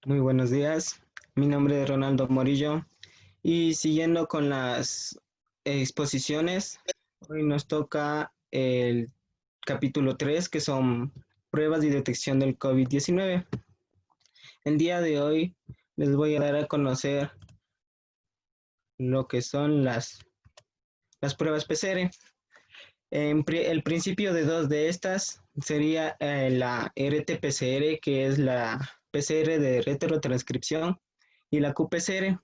Muy buenos días, mi nombre es Ronaldo Morillo y siguiendo con las exposiciones, hoy nos toca el capítulo 3 que son pruebas y detección del COVID-19. El día de hoy les voy a dar a conocer lo que son las pruebas PCR. El principio de dos de estas sería la RT-PCR, que es la PCR de retrotranscripción, y la qPCR,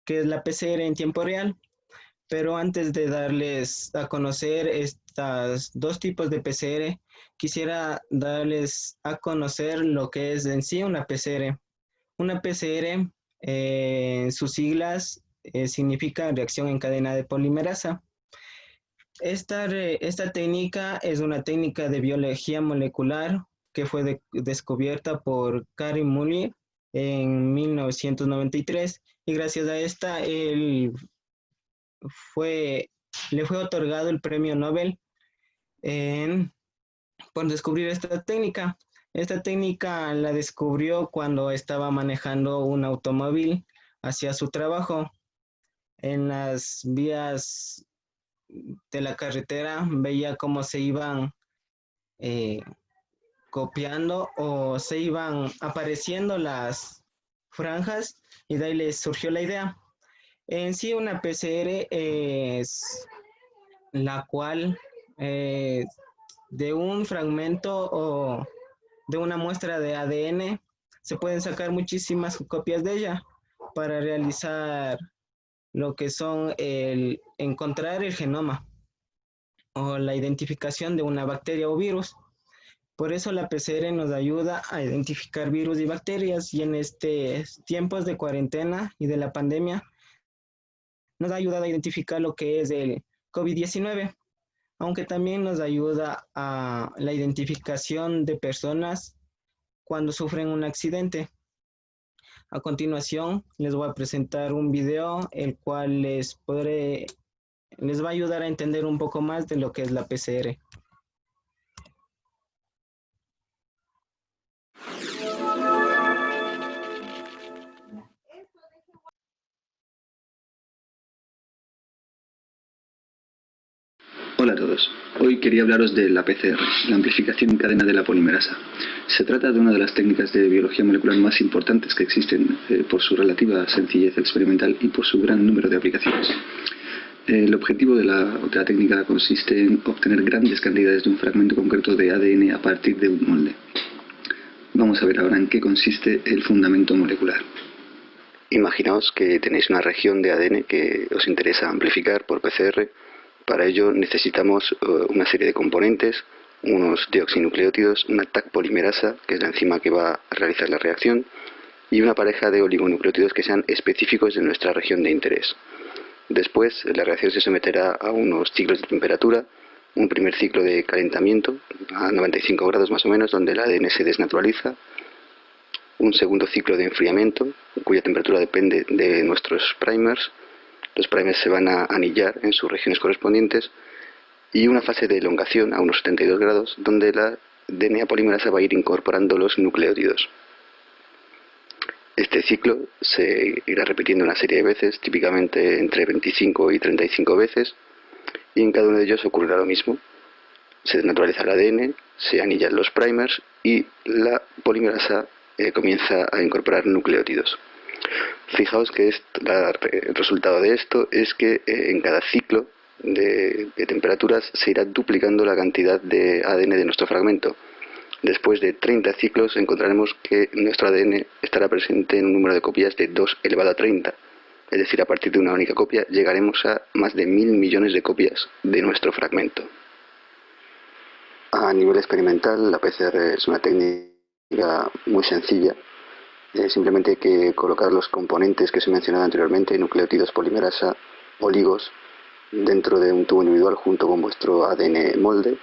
que es la PCR en tiempo real. Pero antes de darles a conocer estas dos tipos de PCR, quisiera darles a conocer lo que es en sí una PCR. Una PCR, sus siglas significa reacción en cadena de polimerasa. Esta técnica es una técnica de biología molecular que fue descubierta por Karim Mully en 1993 y gracias a esta fue, le fue otorgado el premio Nobel en, por descubrir esta técnica. Esta técnica la descubrió cuando estaba manejando un automóvil hacia su trabajo. En las vías de la carretera veía cómo se iban eh, copiando o se iban apareciendo las franjas y de ahí les surgió la idea. En sí una PCR es la cual eh, de un fragmento o de una muestra de ADN se pueden sacar muchísimas copias de ella para realizar lo que son el encontrar el genoma o la identificación de una bacteria o virus. Por eso la PCR nos ayuda a identificar virus y bacterias y en estos tiempos de cuarentena y de la pandemia nos ha ayudado a identificar lo que es el COVID-19, aunque también nos ayuda a la identificación de personas cuando sufren un accidente. A continuación les voy a presentar un video el cual les va a ayudar a entender un poco más de lo que es la PCR. Hola a todos. Hoy quería hablaros de la PCR, la amplificación en cadena de la polimerasa. Se trata de una de las técnicas de biología molecular más importantes que existen por su relativa sencillez experimental y por su gran número de aplicaciones. El objetivo de la técnica consiste en obtener grandes cantidades de un fragmento concreto de ADN a partir de un molde. Vamos a ver ahora en qué consiste el fundamento molecular. Imaginaos que tenéis una región de ADN que os interesa amplificar por PCR. Para ello necesitamos una serie de componentes, unos deoxinucleótidos, una Taq polimerasa, que es la enzima que va a realizar la reacción, y una pareja de oligonucleótidos que sean específicos de nuestra región de interés. Después, la reacción se someterá a unos ciclos de temperatura, un primer ciclo de calentamiento, a 95 grados más o menos, donde el ADN se desnaturaliza, un segundo ciclo de enfriamiento, cuya temperatura depende de nuestros primers. Los primers se van a anillar en sus regiones correspondientes y una fase de elongación a unos 72 grados donde la DNA polimerasa va a ir incorporando los nucleótidos. Este ciclo se irá repitiendo una serie de veces, típicamente entre 25 y 35 veces, y en cada uno de ellos ocurrirá lo mismo. Se desnaturaliza el ADN, se anillan los primers y la polimerasa comienza a incorporar nucleótidos. Fijaos que el resultado de esto es que en cada ciclo de temperaturas se irá duplicando la cantidad de ADN de nuestro fragmento. Después de 30 ciclos encontraremos que nuestro ADN estará presente en un número de copias de 2 elevado a 30. Es decir, a partir de una única copia llegaremos a más de 1000 millones de copias de nuestro fragmento. A nivel experimental, la PCR es una técnica muy sencilla. Simplemente hay que colocar los componentes que os he mencionado anteriormente, nucleótidos, polimerasa, oligos, dentro de un tubo individual junto con vuestro ADN molde.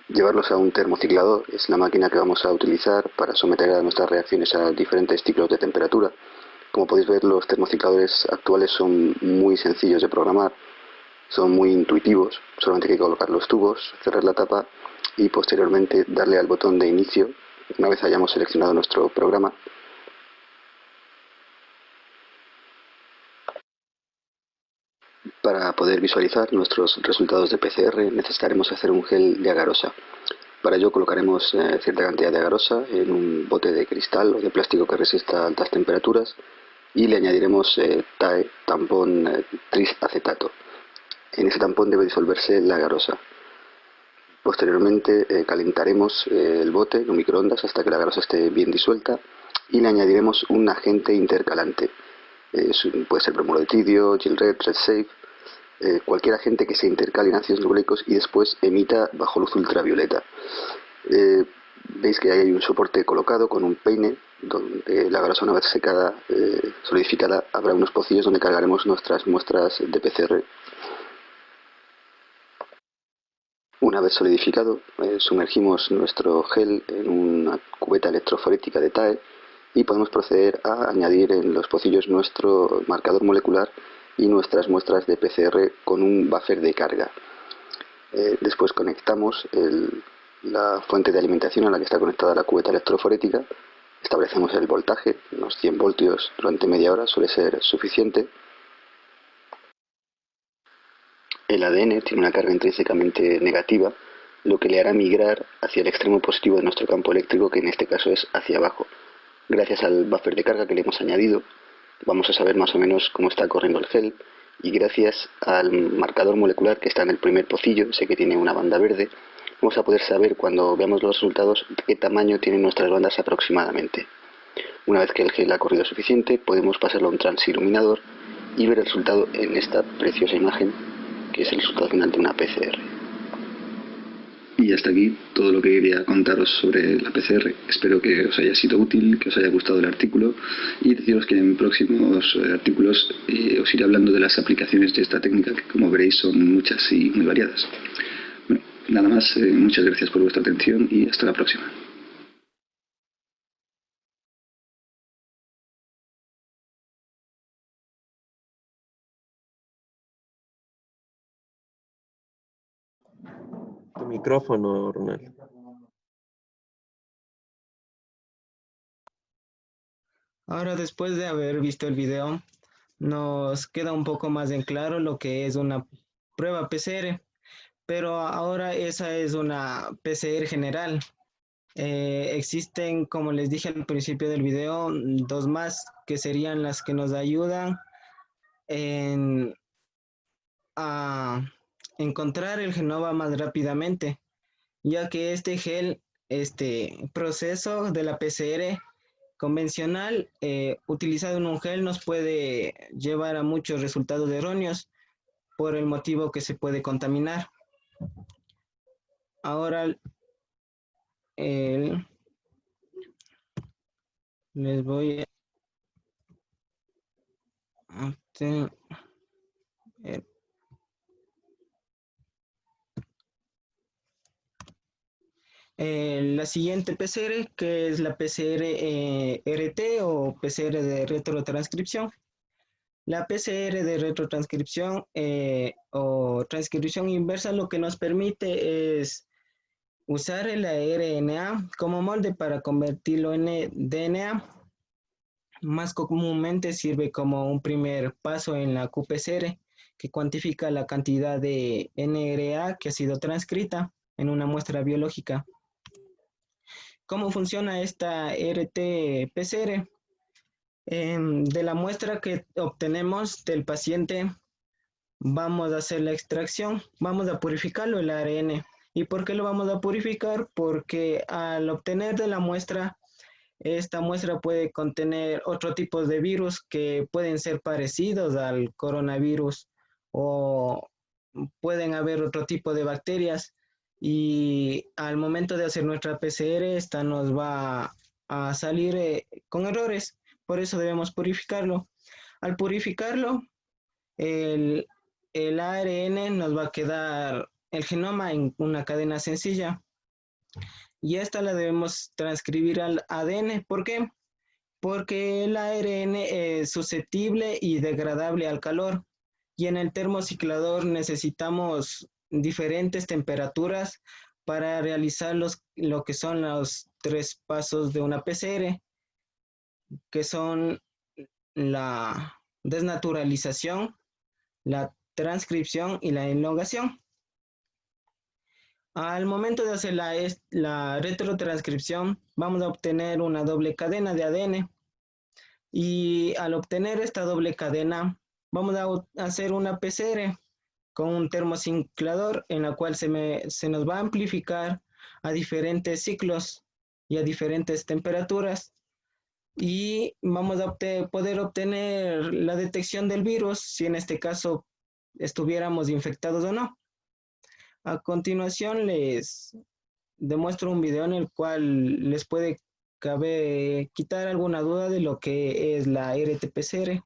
Llevarlos a un termociclador, es la máquina que vamos a utilizar para someter a nuestras reacciones a diferentes ciclos de temperatura. Como podéis ver, los termocicladores actuales son muy sencillos de programar, son muy intuitivos, solamente hay que colocar los tubos, cerrar la tapa y posteriormente darle al botón de inicio una vez hayamos seleccionado nuestro programa. Para poder visualizar nuestros resultados de PCR necesitaremos hacer un gel de agarosa. Para ello colocaremos cierta cantidad de agarosa en un bote de cristal o de plástico que resista altas temperaturas y le añadiremos TAE, tampón trisacetato. En ese tampón debe disolverse la agarosa. Posteriormente calentaremos el bote en un microondas hasta que la garosa esté bien disuelta y le añadiremos un agente intercalante. Puede ser bromuro de tridio, Gilred, RedSafe, cualquier agente que se intercale en ácidos nucleicos y después emita bajo luz ultravioleta. Veis que ahí hay un soporte colocado con un peine donde la garosa, una vez secada, solidificada, habrá unos pocillos donde cargaremos nuestras muestras de PCR. Una vez solidificado, sumergimos nuestro gel en una cubeta electroforética de TAE y podemos proceder a añadir en los pocillos nuestro marcador molecular y nuestras muestras de PCR con un buffer de carga. Después conectamos la fuente de alimentación a la que está conectada la cubeta electroforética, establecemos el voltaje, unos 100 voltios durante media hora suele ser suficiente. El ADN tiene una carga intrínsecamente negativa, lo que le hará migrar hacia el extremo positivo de nuestro campo eléctrico, que en este caso es hacia abajo. Gracias al buffer de carga que le hemos añadido, vamos a saber más o menos cómo está corriendo el gel, y gracias al marcador molecular que está en el primer pocillo, ese que tiene una banda verde, vamos a poder saber cuando veamos los resultados qué tamaño tienen nuestras bandas aproximadamente. Una vez que el gel ha corrido suficiente, podemos pasarlo a un transiluminador y ver el resultado en esta preciosa imagen, que es el resultado final de una PCR. Y hasta aquí todo lo que quería contaros sobre la PCR. Espero que os haya sido útil, que os haya gustado el artículo y deciros que en próximos artículos os iré hablando de las aplicaciones de esta técnica, que como veréis son muchas y muy variadas. Bueno, nada más, muchas gracias por vuestra atención y hasta la próxima. Tu micrófono, Ronald. Ahora, después de haber visto el video, nos queda un poco más en claro lo que es una prueba PCR, pero ahora esa es una PCR general. Existen, como les dije al principio del video, dos más que serían las que nos ayudan a encontrar el genoma más rápidamente, ya que este proceso de la PCR convencional, utilizado en un gel, nos puede llevar a muchos resultados erróneos por el motivo que se puede contaminar. Ahora les voy a la siguiente PCR, que es la PCR RT o PCR de retrotranscripción. La PCR de retrotranscripción o transcripción inversa lo que nos permite es usar el RNA como molde para convertirlo en DNA. Más comúnmente sirve como un primer paso en la qPCR, que cuantifica la cantidad de NRA que ha sido transcrita en una muestra biológica. ¿Cómo funciona esta RT-PCR? De la muestra que obtenemos del paciente, vamos a hacer la extracción, vamos a purificarlo el ARN. ¿Y por qué lo vamos a purificar? Porque al obtener de la muestra, esta muestra puede contener otro tipo de virus que pueden ser parecidos al coronavirus o pueden haber otro tipo de bacterias, y al momento de hacer nuestra PCR, esta nos va a salir con errores. Por eso debemos purificarlo. Al purificarlo, el, el ARN nos va a quedar el genoma en una cadena sencilla, y esta la debemos transcribir al ADN. ¿Por qué? Porque el ARN es susceptible y degradable al calor, y en el termociclador necesitamos diferentes temperaturas para realizar lo que son los 3 pasos de una PCR, que son la desnaturalización, la transcripción y la elongación. Al momento de hacer la retrotranscripción, vamos a obtener una doble cadena de ADN. Y al obtener esta doble cadena, vamos a hacer una PCR con un termociclador en la cual se nos va a amplificar a diferentes ciclos y a diferentes temperaturas. Y vamos a poder obtener la detección del virus, si en este caso estuviéramos infectados o no. A continuación les demuestro un video en el cual les puede quitar alguna duda de lo que es la RT-PCR.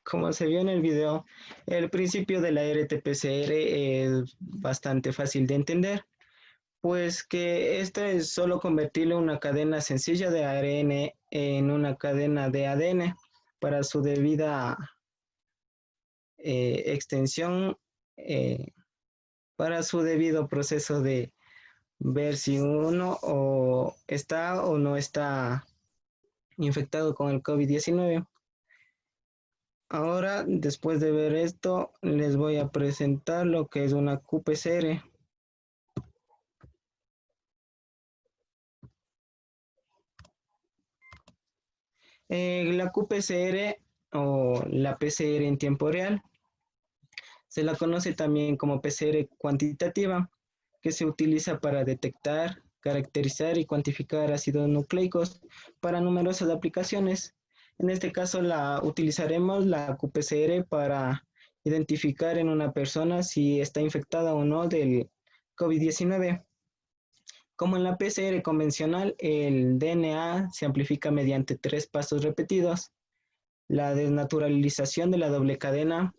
Como se vio en el video, el principio de la RT-PCR es bastante fácil de entender, pues que esta es solo convertirle una cadena sencilla de ARN en una cadena de ADN para su debida extensión, para su debido proceso de ver si uno está o no está infectado con el COVID-19. Ahora, después de ver esto, les voy a presentar lo que es una qPCR. La qPCR o la PCR en tiempo real se la conoce también como PCR cuantitativa, que se utiliza para detectar, caracterizar y cuantificar ácidos nucleicos para numerosas aplicaciones. En este caso utilizaremos la qPCR para identificar en una persona si está infectada o no del COVID-19. Como en la PCR convencional, el DNA se amplifica mediante 3 pasos repetidos. La desnaturalización de la doble cadena,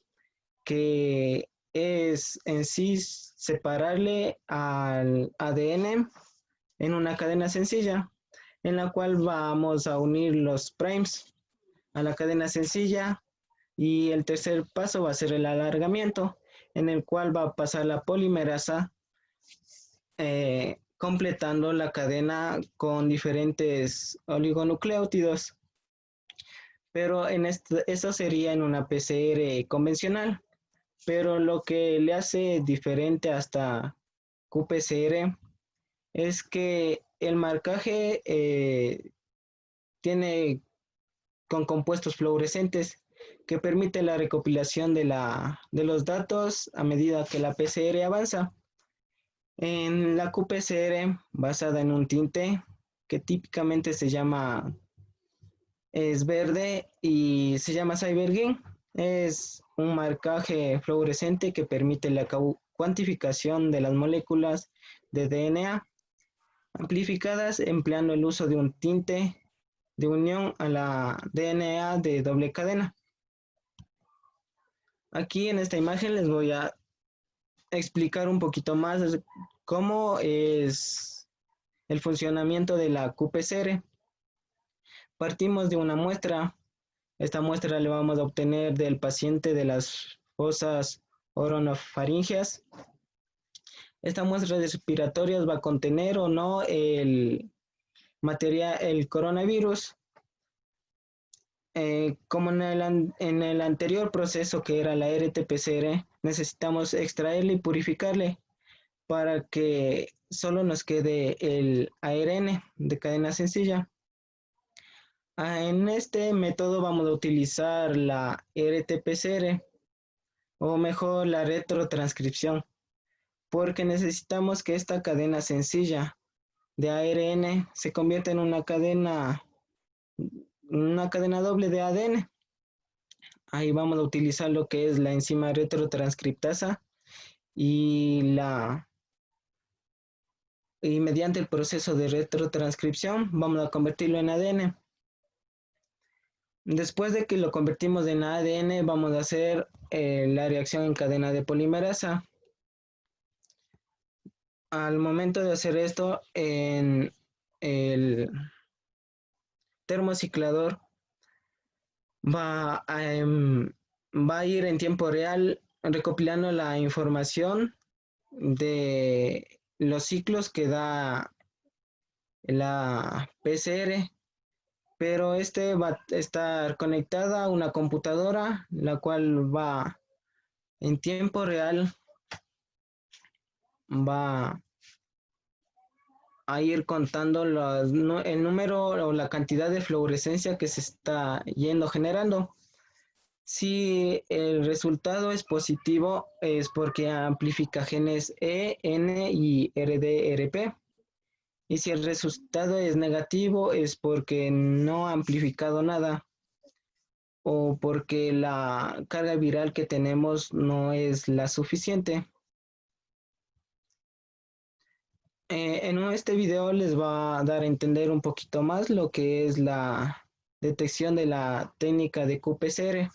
que es en sí separarle al ADN en una cadena sencilla, en la cual vamos a unir los primes a la cadena sencilla, y el tercer paso va a ser el alargamiento, en el cual va a pasar la polimerasa completando la cadena con diferentes oligonucleótidos. Pero eso sería en una PCR convencional. Pero lo que le hace diferente hasta qPCR es que el marcaje tiene con compuestos fluorescentes que permite la recopilación de los datos a medida que la PCR avanza. En la qPCR, basada en un tinte que típicamente es verde y se llama CyberGene, es un marcaje fluorescente que permite cuantificación de las moléculas de DNA amplificadas empleando el uso de un tinte de unión a la DNA de doble cadena. Aquí en esta imagen les voy a explicar un poquito más cómo es el funcionamiento de la qPCR. Partimos de una muestra. Esta muestra le vamos a obtener del paciente de las fosas orofaringeas. Esta muestra respiratoria va a contener o no el coronavirus. Como en el anterior proceso que era la RT-PCR, necesitamos extraerle y purificarle para que solo nos quede el ARN de cadena sencilla. En este método vamos a utilizar la RT-PCR o mejor la retrotranscripción, porque necesitamos que esta cadena sencilla de ARN se convierta en una cadena doble de ADN. Ahí vamos a utilizar lo que es la enzima retrotranscriptasa y mediante el proceso de retrotranscripción vamos a convertirlo en ADN. Después de que lo convertimos en ADN, vamos a hacer la reacción en cadena de polimerasa. Al momento de hacer esto, en el termociclador va a ir en tiempo real recopilando la información de los ciclos que da la PCR, pero este va a estar conectada a una computadora, la cual va en tiempo real va a ir contando el número o la cantidad de fluorescencia que se está generando. Si el resultado es positivo, es porque amplifica genes E, N y RDRP. Y si el resultado es negativo, es porque no ha amplificado nada o porque la carga viral que tenemos no es la suficiente. En este video les va a dar a entender un poquito más lo que es la detección de la técnica de qPCR.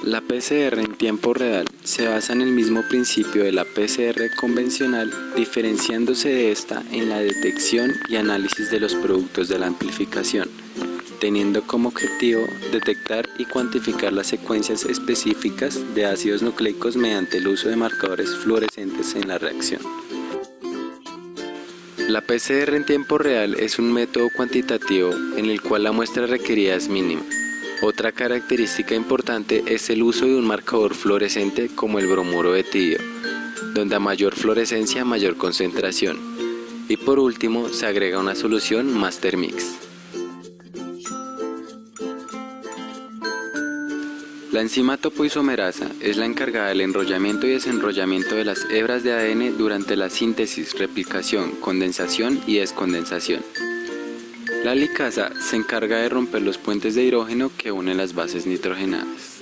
La PCR en tiempo real se basa en el mismo principio de la PCR convencional, diferenciándose de esta en la detección y análisis de los productos de la amplificación, teniendo como objetivo detectar y cuantificar las secuencias específicas de ácidos nucleicos mediante el uso de marcadores fluorescentes en la reacción. La PCR en tiempo real es un método cuantitativo en el cual la muestra requerida es mínima. Otra característica importante es el uso de un marcador fluorescente como el bromuro de tidio, donde a mayor fluorescencia mayor concentración. Y por último se agrega una solución Master Mix. La enzima topoisomerasa es la encargada del enrollamiento y desenrollamiento de las hebras de ADN durante la síntesis, replicación, condensación y descondensación. La licasa se encarga de romper los puentes de hidrógeno que unen las bases nitrogenadas.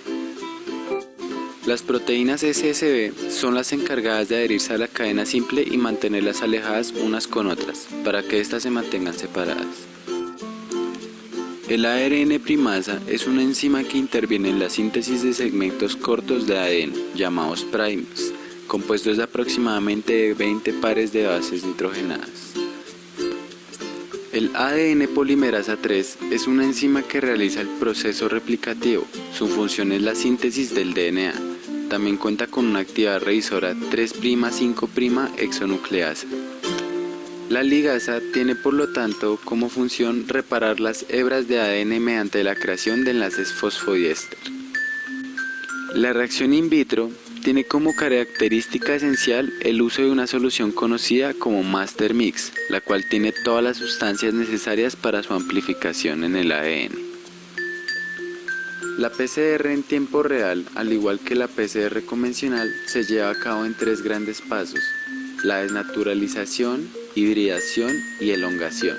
Las proteínas SSB son las encargadas de adherirse a la cadena simple y mantenerlas alejadas unas con otras, para que éstas se mantengan separadas. El ARN primasa es una enzima que interviene en la síntesis de segmentos cortos de ADN, llamados primers, compuestos de aproximadamente 20 pares de bases nitrogenadas. El ADN polimerasa 3 es una enzima que realiza el proceso replicativo. Su función es la síntesis del DNA. También cuenta con una actividad revisora 3'5' exonucleasa. La ligasa tiene por lo tanto como función reparar las hebras de ADN mediante la creación de enlaces fosfodiéster. La reacción in vitro tiene como característica esencial el uso de una solución conocida como Master Mix, la cual tiene todas las sustancias necesarias para su amplificación en el ADN. La PCR en tiempo real, al igual que la PCR convencional, se lleva a cabo en 3 grandes pasos: la desnaturalización, hibridación y elongación.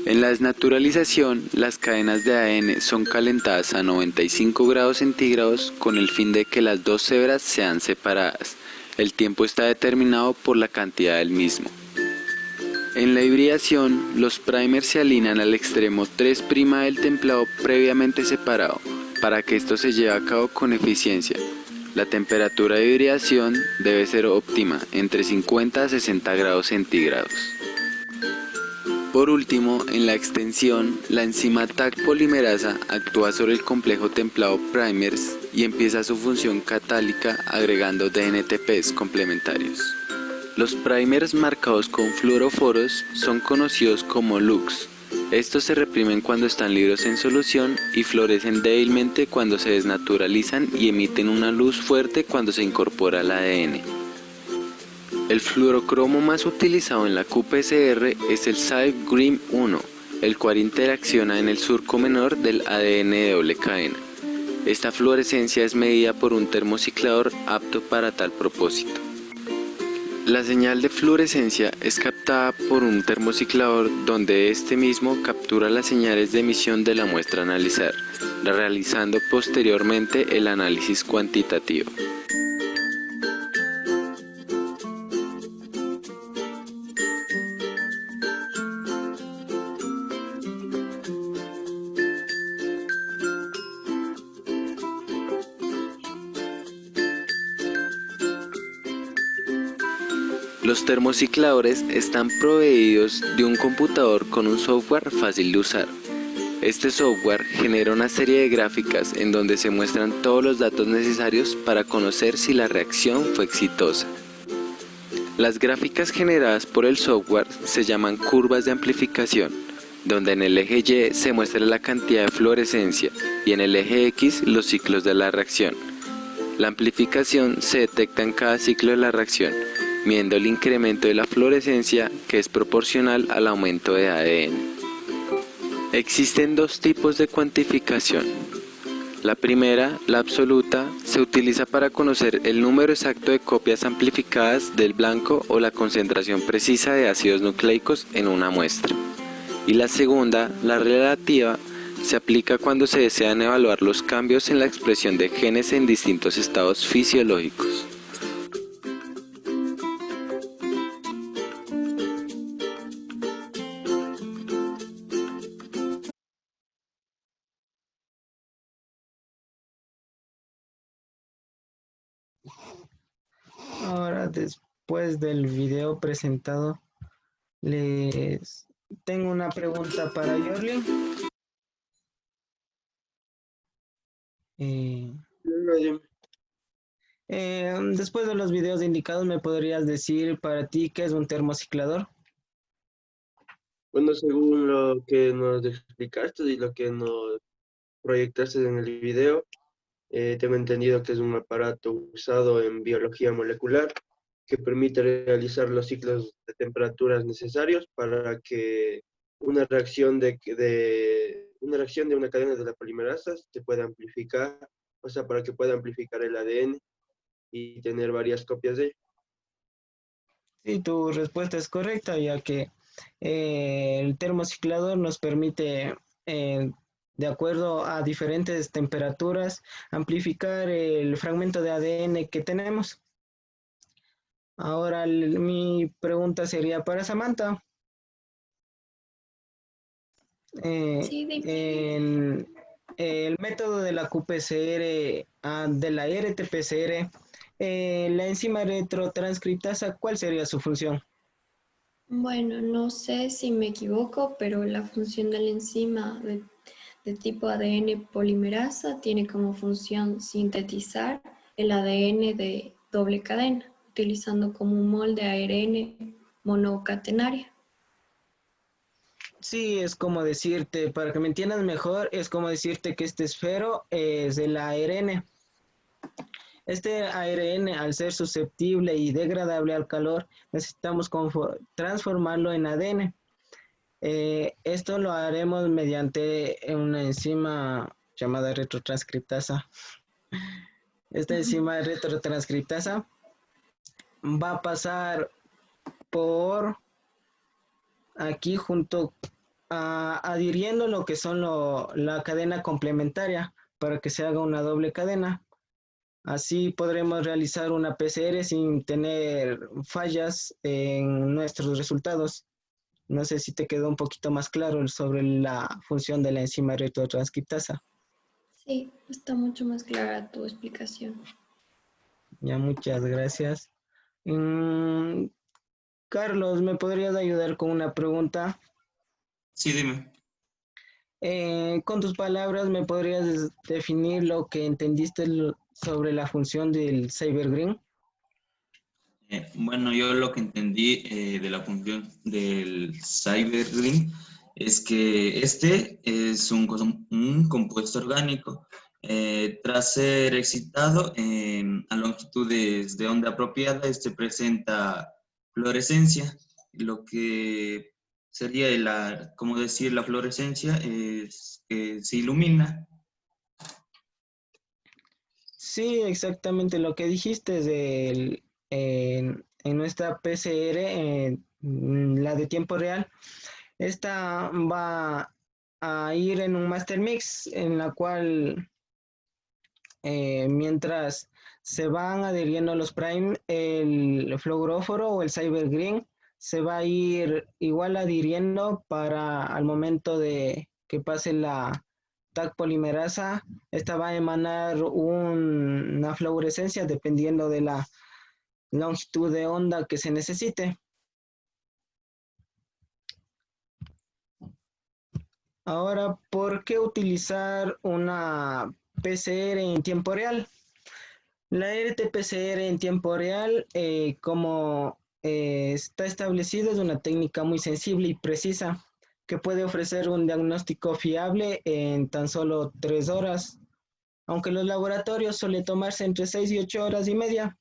En la desnaturalización, las cadenas de ADN son calentadas a 95 grados centígrados con el fin de que las dos hebras sean separadas. El tiempo está determinado por la cantidad del mismo. En la hibridación, los primers se alinean al extremo 3' del templado previamente separado, para que esto se lleve a cabo con eficiencia. La temperatura de hibridación debe ser óptima, entre 50 a 60 grados centígrados. Por último, en la extensión, la enzima Taq polimerasa actúa sobre el complejo templado primers y empieza su función catálica agregando DNTPs complementarios. Los primers marcados con fluoroforos son conocidos como LUCs. Estos se reprimen cuando están libres en solución y florecen débilmente cuando se desnaturalizan y emiten una luz fuerte cuando se incorpora al ADN. El fluorocromo más utilizado en la qPCR es el SAFE-GRIM1, el cual interacciona en el surco menor del ADN de doble cadena. Esta fluorescencia es medida por un termociclador apto para tal propósito. La señal de fluorescencia es captada por un termociclador donde este mismo captura las señales de emisión de la muestra a analizar, realizando posteriormente el análisis cuantitativo. Los termocicladores están proveídos de un computador con un software fácil de usar. Este software genera una serie de gráficas en donde se muestran todos los datos necesarios para conocer si la reacción fue exitosa. Las gráficas generadas por el software se llaman curvas de amplificación, donde en el eje Y se muestra la cantidad de fluorescencia y en el eje X los ciclos de la reacción. La amplificación se detecta en cada ciclo de la reacción, midiendo el incremento de la fluorescencia que es proporcional al aumento de ADN. Existen dos tipos de cuantificación. La primera, la absoluta, se utiliza para conocer el número exacto de copias amplificadas del blanco o la concentración precisa de ácidos nucleicos en una muestra. Y la segunda, la relativa, se aplica cuando se desean evaluar los cambios en la expresión de genes en distintos estados fisiológicos. Ahora, después del video presentado, les tengo una pregunta para Yorli. Después de los videos indicados, ¿me podrías decir para ti qué es un termociclador? Bueno, según lo que nos explicaste y lo que nos proyectaste en el video, tengo entendido que es un aparato usado en biología molecular que permite realizar los ciclos de temperaturas necesarios para que una reacción de una cadena de la polimerasa se pueda amplificar, o sea, para que pueda amplificar el ADN y tener varias copias de ello. Sí, tu respuesta es correcta, ya que el termociclador nos permite, de acuerdo a diferentes temperaturas, amplificar el fragmento de ADN que tenemos. Ahora mi pregunta sería para Samantha. Sí, dime. En el método de la qPCR, de la RT-PCR, la enzima retrotranscriptasa, ¿cuál sería su función? Bueno, no sé si me equivoco, pero la función de la enzima de tipo ADN polimerasa tiene como función sintetizar el ADN de doble cadena, utilizando como un molde ARN monocatenaria. Sí, es como decirte, para que me entiendas mejor, es como decirte que este esfero es el ARN. Este ARN, al ser susceptible y degradable al calor, necesitamos transformarlo en ADN. Esto lo haremos mediante una enzima llamada retrotranscriptasa. Esta enzima retrotranscriptasa va a pasar por aquí junto adhiriendo lo que son la cadena complementaria para que se haga una doble cadena. Así podremos realizar una PCR sin tener fallas en nuestros resultados. No sé si te quedó un poquito más claro sobre la función de la enzima eritrotranscriptasa. Sí, está mucho más clara tu explicación. Ya, muchas gracias. Mm, Carlos, ¿me podrías ayudar con una pregunta? Sí, dime. Con tus palabras, ¿me podrías definir lo que entendiste sobre la función del Cybergreen? Bueno, yo lo que entendí de la función del Cybergreen es que este es un compuesto orgánico. Tras ser excitado a longitudes de onda apropiada, este presenta fluorescencia. Lo que sería, como decir, la fluorescencia es que se ilumina. Sí, exactamente lo que dijiste en nuestra PCR, la de tiempo real. Esta va a ir en un master mix en la cual mientras se van adhiriendo los prime, el fluoróforo o el cybergreen se va a ir igual adhiriendo para al momento de que pase la TAC polimerasa, esta va a emanar una fluorescencia dependiendo de la longitud de onda que se necesite. Ahora, ¿por qué utilizar una PCR en tiempo real? La RT-PCR en tiempo real, como está establecido, es una técnica muy sensible y precisa que puede ofrecer un diagnóstico fiable en tan solo 3 horas, aunque los laboratorios suelen tomarse entre 6 y 8 horas y media.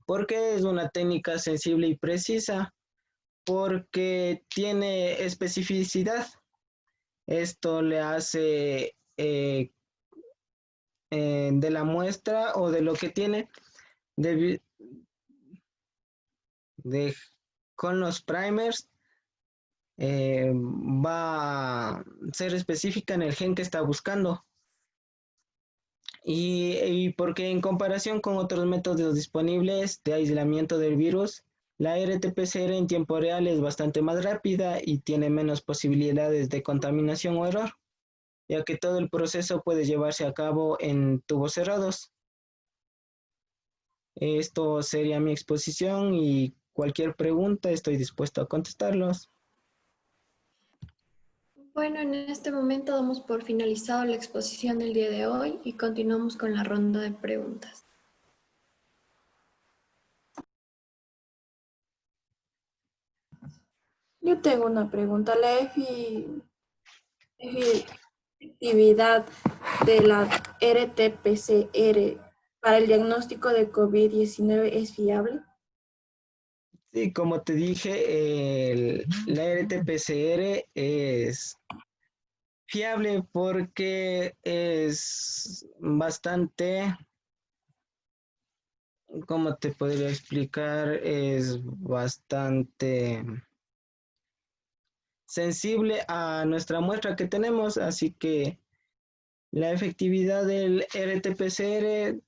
¿Por qué es una técnica sensible y precisa? Porque tiene especificidad. Esto le hace de la muestra o de lo que tiene, de, de, con los primers, va a ser específica en el gen que está buscando. Y porque en comparación con otros métodos disponibles de aislamiento del virus, la RT-PCR en tiempo real es bastante más rápida y tiene menos posibilidades de contaminación o error, ya que todo el proceso puede llevarse a cabo en tubos cerrados. Esto sería mi exposición y cualquier pregunta estoy dispuesto a contestarlos. Bueno, en este momento damos por finalizado la exposición del día de hoy y continuamos con la ronda de preguntas. Yo tengo una pregunta. La efectividad de la RT-PCR para el diagnóstico de COVID-19 es fiable. Sí, como te dije, la RT-PCR es fiable porque es bastante, ¿cómo te podría explicar? Es bastante sensible a nuestra muestra que tenemos, así que la efectividad del RT-PCR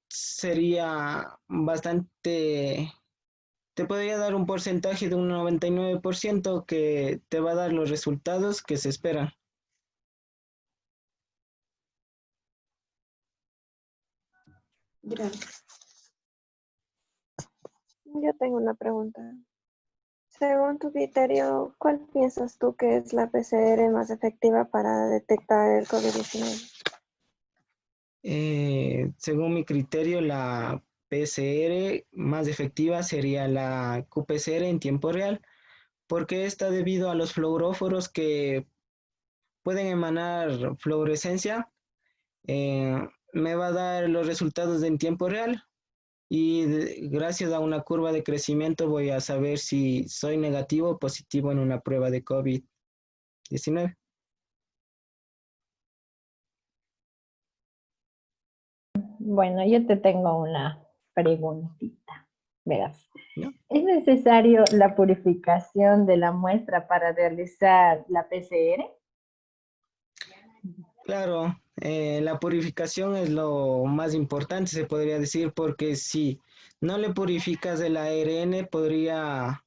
sería bastante, te podría dar un porcentaje de un 99% que te va a dar los resultados que se esperan. Gracias. Yo tengo una pregunta. Según tu criterio, ¿cuál piensas tú que es la PCR más efectiva para detectar el COVID-19? Según mi criterio, la PCR más efectiva sería la QPCR en tiempo real, porque está debido a los fluoróforos que pueden emanar fluorescencia, me va a dar los resultados en tiempo real y gracias a una curva de crecimiento voy a saber si soy negativo o positivo en una prueba de COVID-19. Bueno, yo te tengo una preguntita. Verás. ¿no? ¿Es necesario la purificación de la muestra para realizar la PCR? Claro, la purificación es lo más importante, se podría decir, porque si no le purificas el ARN, podría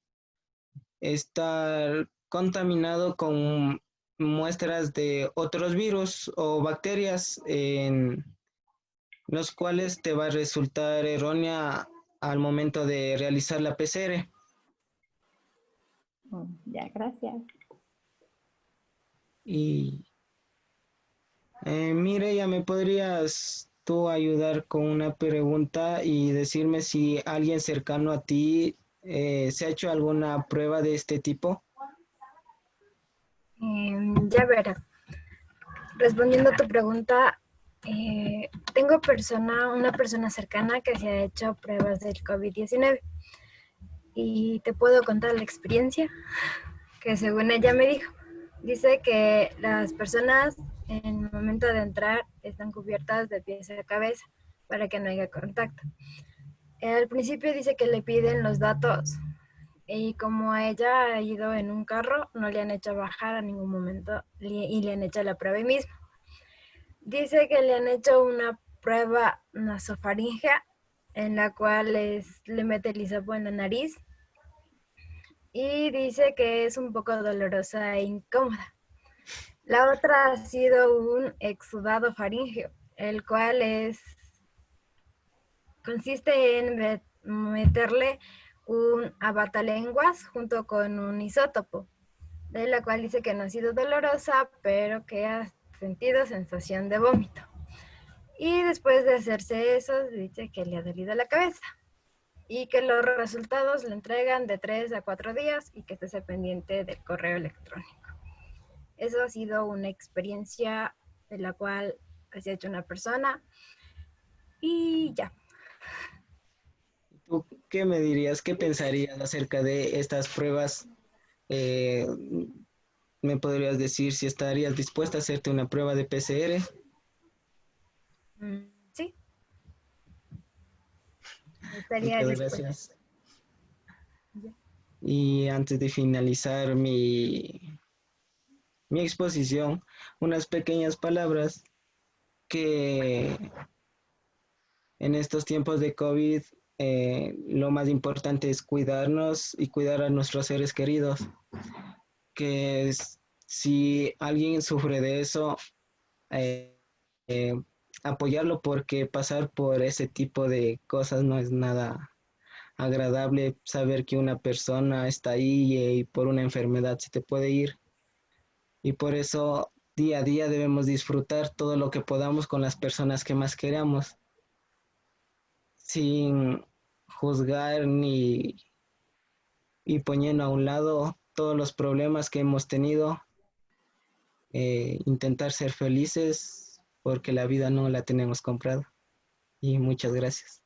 estar contaminado con muestras de otros virus o bacterias en los cuales te va a resultar errónea al momento de realizar la PCR. Ya, gracias. Y Mireya, ¿me podrías tú ayudar con una pregunta y decirme si alguien cercano a ti se ha hecho alguna prueba de este tipo? Ya verás. Respondiendo a tu pregunta, tengo una persona cercana que se ha hecho pruebas del COVID-19 y te puedo contar la experiencia que según ella me dijo. Dice que las personas en el momento de entrar están cubiertas de pies a cabeza para que no haya contacto. Al principio dice que le piden los datos y como ella ha ido en un carro, no le han hecho bajar a ningún momento y le han hecho la prueba ahí mismo. Dice que le han hecho una prueba nasofaringea en la cual le mete el hisopo en la nariz y dice que es un poco dolorosa e incómoda. La otra ha sido un exudado faríngeo, el cual consiste en meterle un abatalenguas junto con un isótopo, de la cual dice que no ha sido dolorosa, pero que ha sentido sensación de vómito. Y después de hacerse eso, dice que le ha dolido la cabeza y que los resultados le entregan de 3 a 4 días y que esté pendiente del correo electrónico. Eso ha sido una experiencia de la cual se ha hecho una persona y ya. ¿Tú qué me dirías, qué pensarías acerca de estas pruebas? Eh, ¿Me podrías decir si estarías dispuesta a hacerte una prueba de PCR? Sí, estaría Muchas dispuesta. gracias. Y antes de finalizar mi exposición, unas pequeñas palabras que en estos tiempos de COVID lo más importante es cuidarnos y cuidar a nuestros seres queridos, si alguien sufre de eso, eh, eh, apoyarlo porque pasar por ese tipo de cosas no es nada agradable, saber que una persona está ahí y por una enfermedad se te puede ir. Y por eso día a día debemos disfrutar todo lo que podamos con las personas que más queramos, sin juzgar ni y poniendo a un lado todos los problemas que hemos tenido, intentar ser felices porque la vida no la tenemos comprada. Y muchas gracias.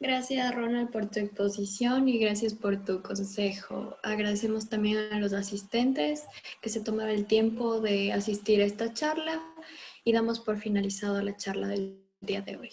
Gracias, Ronald, por tu exposición y gracias por tu consejo. Agradecemos también a los asistentes que se tomaron el tiempo de asistir a esta charla y damos por finalizado la charla del día de hoy.